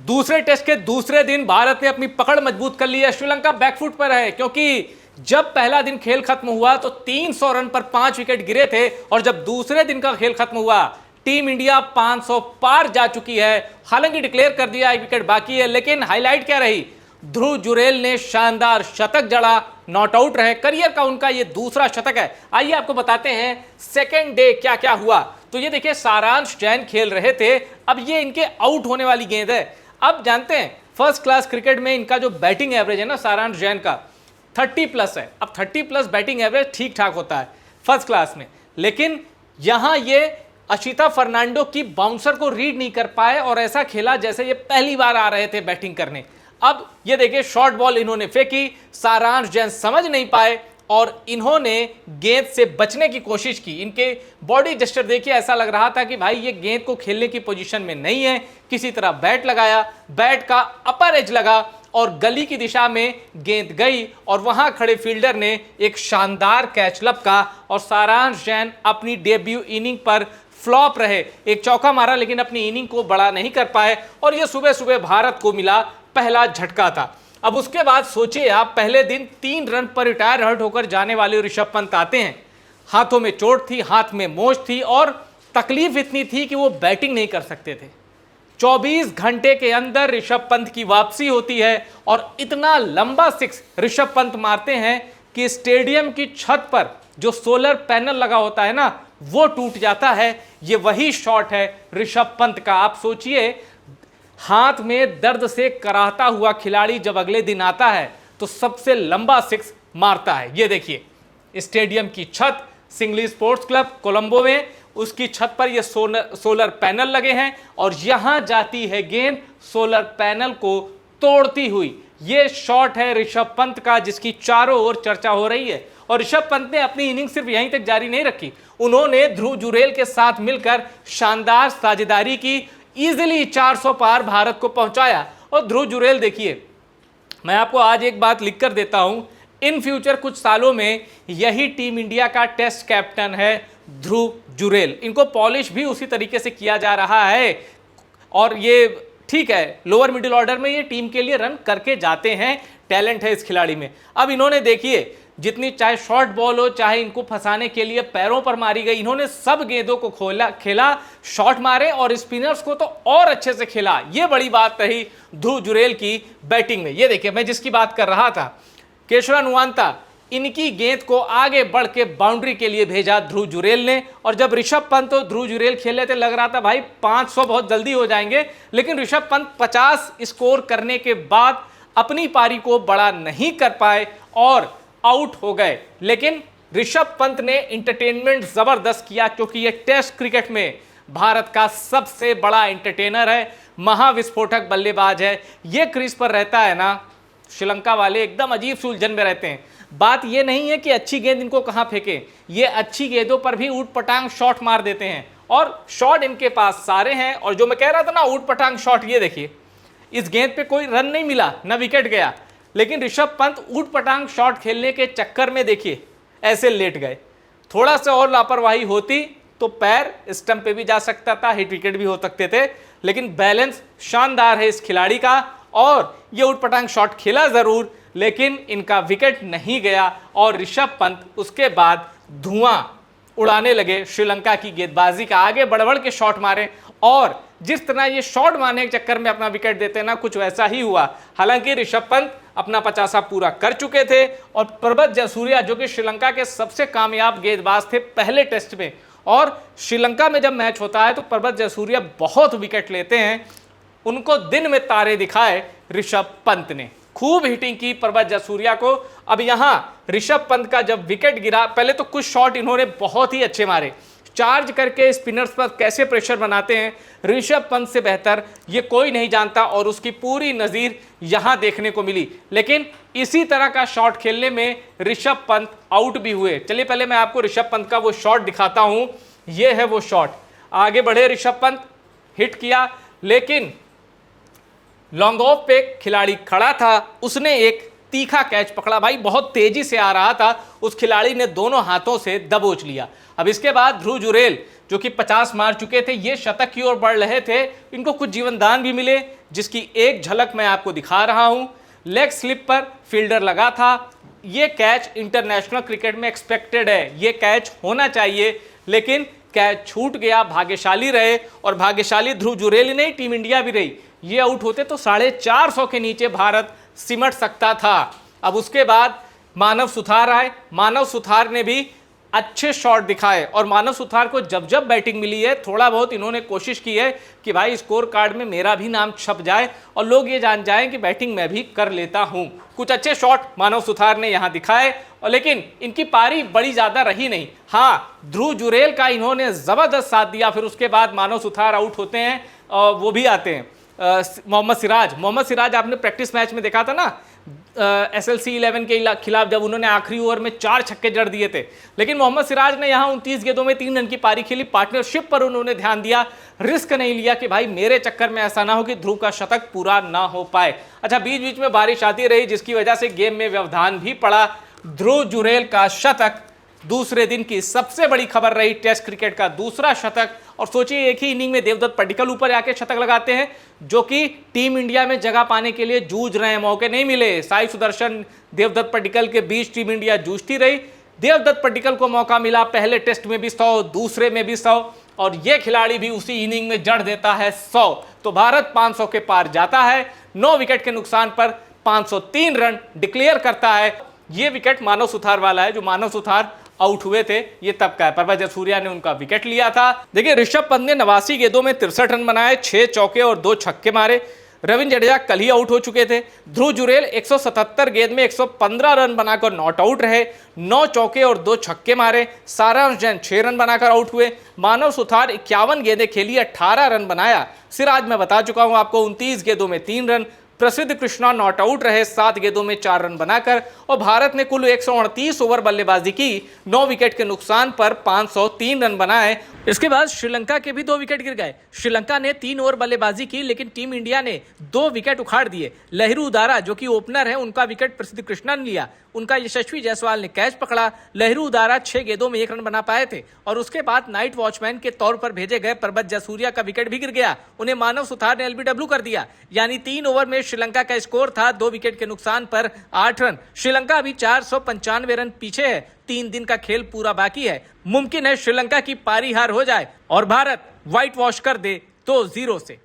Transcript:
दूसरे टेस्ट के दूसरे दिन भारत ने अपनी पकड़ मजबूत कर ली है। श्रीलंका बैकफुट पर है क्योंकि जब पहला दिन खेल खत्म हुआ तो 300 रन पर 5 विकेट गिरे थे और जब दूसरे दिन का खेल खत्म हुआ टीम इंडिया 500 पार जा चुकी है। हालांकि डिक्लेयर कर दिया, एक विकेट बाकी है, लेकिन हाईलाइट क्या रही? ध्रुव जुरेल ने शानदार शतक जड़ा, नॉट आउट रहे। करियर का उनका ये दूसरा शतक है। आइए आपको बताते हैं सेकेंड डे क्या क्या हुआ। तो ये देखिए, सारांश जैन खेल रहे थे, अब ये इनके आउट होने वाली गेंद है। अब जानते हैं फर्स्ट क्लास क्रिकेट में इनका जो बैटिंग एवरेज है ना, सारांश जैन का 30+ है। अब 30+ बैटिंग एवरेज ठीक ठाक होता है फर्स्ट क्लास में, लेकिन यहां ये अशिता फर्नांडो की बाउंसर को रीड नहीं कर पाए और ऐसा खेला जैसे ये पहली बार आ रहे थे बैटिंग करने। अब ये देखिए, शॉर्ट बॉल इन्होंने फेंकी, सारांश जैन समझ नहीं पाए और इन्होंने गेंद से बचने की कोशिश की। इनके बॉडी जेस्चर देखिए, ऐसा लग रहा था कि भाई ये गेंद को खेलने की पोजीशन में नहीं है। किसी तरह बैट लगाया, बैट का अपर एज लगा और गली की दिशा में गेंद गई और वहां खड़े फील्डर ने एक शानदार कैच लपका और सारांश जैन अपनी डेब्यू इनिंग पर फ्लॉप रहे। एक चौका मारा लेकिन अपनी इनिंग को बड़ा नहीं कर पाए और यह सुबह सुबह भारत को मिला पहला झटका था। अब उसके बाद सोचिए आप, पहले दिन 3 रन पर रिटायर हर्ट होकर जाने वाले ऋषभ पंत आते हैं। हाथों में चोट थी, हाथ में मोच थी और तकलीफ इतनी थी कि वो बैटिंग नहीं कर सकते थे। 24 घंटे के अंदर ऋषभ पंत की वापसी होती है और इतना लंबा सिक्स ऋषभ पंत मारते हैं कि स्टेडियम की छत पर जो सोलर पैनल लगा होता है ना, वो टूट जाता है। ये वही शॉट है ऋषभ पंत का। आप सोचिए, हाथ में दर्द से कराहता हुआ खिलाड़ी जब अगले दिन आता है तो सबसे लंबा सिक्स मारता है। ये देखिए, स्टेडियम की छत, सिंगली स्पोर्ट्स क्लब कोलंबो में, उसकी छत पर ये सोलर पैनल लगे हैं और यहां जाती है गेंद सोलर पैनल को तोड़ती हुई। ये शॉट है ऋषभ पंत का, जिसकी चारों ओर चर्चा हो रही है। और ऋषभ पंत ने अपनी इनिंग सिर्फ यहीं तक जारी नहीं रखी, उन्होंने ध्रुव जुरेल के साथ मिलकर शानदार साझेदारी की, इजीली 400 पार भारत को पहुंचाया। और ध्रुव जुरेल देखिए, मैं आपको आज एक बात लिख कर देता हूं, इन फ्यूचर कुछ सालों में यही टीम इंडिया का टेस्ट कैप्टन है ध्रुव जुरेल। इनको पॉलिश भी उसी तरीके से किया जा रहा है और ये ठीक है, लोअर मिडिल ऑर्डर में ये टीम के लिए रन करके जाते हैं, टैलेंट है इस खिलाड़ी में। अब इन्होंने देखिए, जितनी चाहे शॉर्ट बॉल हो, चाहे इनको फंसाने के लिए पैरों पर मारी गई, इन्होंने सब गेंदों को खेला, शॉट मारे और स्पिनर्स को तो और अच्छे से खेला। ये बड़ी बात रही ध्रुव जुरेल की बैटिंग में। ये देखिए, मैं जिसकी बात कर रहा था, केशवा नुवांता, इनकी गेंद को आगे बढ़ के बाउंड्री के लिए भेजा ध्रुव जुरेल ने। और जब ऋषभ पंत और ध्रुव जुरेल खेले थे, लग रहा था भाई 500 बहुत जल्दी हो जाएंगे, लेकिन ऋषभ पंत 50 स्कोर करने के बाद अपनी पारी को बड़ा नहीं कर पाए और आउट हो गए। लेकिन ऋषभ पंत ने एंटरटेनमेंट जबरदस्त किया, क्योंकि ये टेस्ट क्रिकेट में भारत का सबसे बड़ा एंटरटेनर है, महाविस्फोटक बल्लेबाज है। ये क्रीज पर रहता है ना, श्रीलंका वाले एकदम अजीब सी उलझन में रहते हैं। बात ये नहीं है कि अच्छी गेंद इनको कहां फेंके, ये अच्छी गेंदों पर भी ऊट पटांग शॉट मार देते हैं और शॉट इनके पास सारे हैं। और जो मैं कह रहा था ना, ऊट पटांग शॉट, ये देखिए, इस गेंद पे कोई रन नहीं मिला, ना विकेट गया, लेकिन ऋषभ पंत ऊट पटांग शॉट खेलने के चक्कर में देखिए ऐसे लेट गए। थोड़ा सा और लापरवाही होती तो पैर स्टंप पे भी जा सकता था, हिट विकेट भी हो सकते थे, लेकिन बैलेंस शानदार है इस खिलाड़ी का। और ये ऊट पटांग शॉट खेला जरूर, लेकिन इनका विकेट नहीं गया और ऋषभ पंत उसके बाद धुआं उड़ाने लगे श्रीलंका की गेंदबाजी का। आगे बढ़ बढ़ के शॉट मारे और जिस तरह ये शॉट मारने के चक्कर में अपना विकेट देते ना, कुछ वैसा ही हुआ। हालांकि ऋषभ पंत अपना 50 पूरा कर चुके थे और प्रभत जयसूर्या, जो कि श्रीलंका के सबसे कामयाब गेंदबाज थे पहले टेस्ट में, और श्रीलंका में जब मैच होता है तो प्रभत जयसूर्या बहुत विकेट लेते हैं, उनको दिन में तारे दिखाए ऋषभ पंत ने। खूब हिटिंग की प्रभत जयसूर्या को। अब यहां ऋषभ पंत का जब विकेट गिरा, पहले तो कुछ शॉट इन्होंने बहुत ही अच्छे मारे, चार्ज करके स्पिनर्स पर कैसे प्रेशर बनाते हैं ऋषभ पंत से बेहतर ये कोई नहीं जानता और उसकी पूरी नज़ीर यहां देखने को मिली। लेकिन इसी तरह का शॉट खेलने में ऋषभ पंत आउट भी हुए। चलिए पहले मैं आपको ऋषभ पंत का वो शॉट दिखाता हूं। ये है वो शॉट, आगे बढ़े ऋषभ पंत, हिट किया, लेकिन लॉन्ग ऑफ पे खिलाड़ी खड़ा था, उसने एक तीखा कैच पकड़ा। भाई बहुत तेजी से आ रहा था, उस खिलाड़ी ने दोनों हाथों से दबोच लिया। अब इसके बाद ध्रुव जुरेल जो कि 50 मार चुके थे, ये शतक की ओर बढ़ रहे थे। इनको कुछ जीवनदान भी मिले, जिसकी एक झलक मैं आपको दिखा रहा हूं। लेग स्लिप पर फील्डर लगा था। ये कैच इंटरनेशनल क्रिकेट में एक्सपेक्टेड है, ये कैच होना चाहिए, लेकिन कैच छूट गया। भाग्यशाली रहे, और भाग्यशाली ध्रुव जुरेल ही नहीं, टीम इंडिया भी रही। ये आउट होते तो 450 के नीचे भारत सिमट सकता था। अब उसके बाद मानव सुथार आए। मानव सुथार ने भी अच्छे शॉट दिखाए, और मानव सुथार को जब जब बैटिंग मिली है, थोड़ा बहुत इन्होंने कोशिश की है कि भाई स्कोर कार्ड में मेरा भी नाम छप जाए और लोग ये जान जाएं कि बैटिंग मैं भी कर लेता हूं। कुछ अच्छे शॉट मानव सुथार ने यहां दिखाए, और लेकिन इनकी पारी बड़ी ज्यादा रही नहीं। हाँ, ध्रुव जुरेल का इन्होंने जबरदस्त साथ दिया। फिर उसके बाद मानव सुथार आउट होते हैं, और वो भी आते हैं मोहम्मद सिराज। आपने प्रैक्टिस मैच में देखा था ना, SLC 11 के खिलाफ, जब उन्होंने आखिरी ओवर में 4 छक्के जड़ दिए थे। लेकिन मोहम्मद सिराज ने यहां 29 गेंदों में 3 रन की पारी खेली। पार्टनरशिप पर उन्होंने ध्यान दिया, रिस्क नहीं लिया कि भाई मेरे चक्कर में ऐसा ना हो कि ध्रुव का शतक पूरा ना हो पाए। अच्छा, बीच बीच में बारिश आती रही, जिसकी वजह से गेम में व्यवधान भी पड़ा। ध्रुव जुरेल का शतक दूसरे दिन की सबसे बड़ी खबर रही, टेस्ट क्रिकेट का दूसरा शतक। और सोचिए, एक ही इनिंग में देवदत्त पड्डीकल ऊपर आके शतक लगाते हैं, जो कि टीम इंडिया में जगह पाने के लिए जूझ रहे हैं। मौके नहीं मिले। साई सुदर्शन, देवदत्त पड्डीकल के बीच टीम इंडिया जूझती रही। देवदत्त पड्डीकल को मौका मिला, पहले टेस्ट में भी 100, दूसरे में भी 100, और यह खिलाड़ी भी उसी इनिंग में जड़ देता है 100। तो भारत 500 के पार जाता है। 9 विकेट के नुकसान पर 503 रन डिक्लेयर करता है। यह विकेट मानव सुथार वाला है, जो मानव सुथार आउट हुए थे, ये तब का है। परभज जयसूर्या ने उनका विकेट लिया था। देखिए, ऋषभ पंत ने 89 गेंदों में 63 रन बनाए, 6 चौके और 2 छक्के मारे। रविंद्र जडेजा कल ही आउट हो चुके थे। ध्रुव जुरेल 177 गेंद में 115 रन बनाकर नॉट आउट रहे, 9 चौके और 2 छक्के मारे। सारांश जैन 6 रन बनाकर आउट हुए। मानव सुथार 51 गेंदें खेली, 18 रन बनाया। सिराज मैं बता चुका हूं आपको, 29 गेंदों में 3 रन। प्रसिद्ध कृष्णा नॉट आउट रहे, 7 गेंदों में 4 रन बनाकर। और भारत ने कुल 138 ओवर बल्लेबाजी की, 9 विकेट के नुकसान पर 503 रन बनाए। इसके बाद श्रीलंका के भी 2 विकेट गिर गए। श्रीलंका ने 3 ओवर बल्लेबाजी की, लेकिन टीम इंडिया ने 2 विकेट उखाड़ दिए। लहरू उदारा, जो कि ओपनर है, उनका विकेट प्रसिद्ध कृष्णा ने लिया। उनका यशस्वी जायसवाल ने कैच पकड़ा। लहरू उदारा 6 गेंदों में 1 रन बना पाए थे, और उसके बाद नाइट वॉचमैन के तौर पर भेजे गए परभज जयसूर्या का विकेट भी गिर गया। उन्हें मानव सुथार ने LBW कर दिया। यानी 3 ओवर में श्रीलंका का स्कोर था 2 विकेट के नुकसान पर 8 रन। श्रीलंका अभी 495 रन पीछे है। 3 दिन का खेल पूरा बाकी है। मुमकिन है श्रीलंका की पारी हार हो जाए और भारत व्हाइट वॉश कर दे 2-0 से।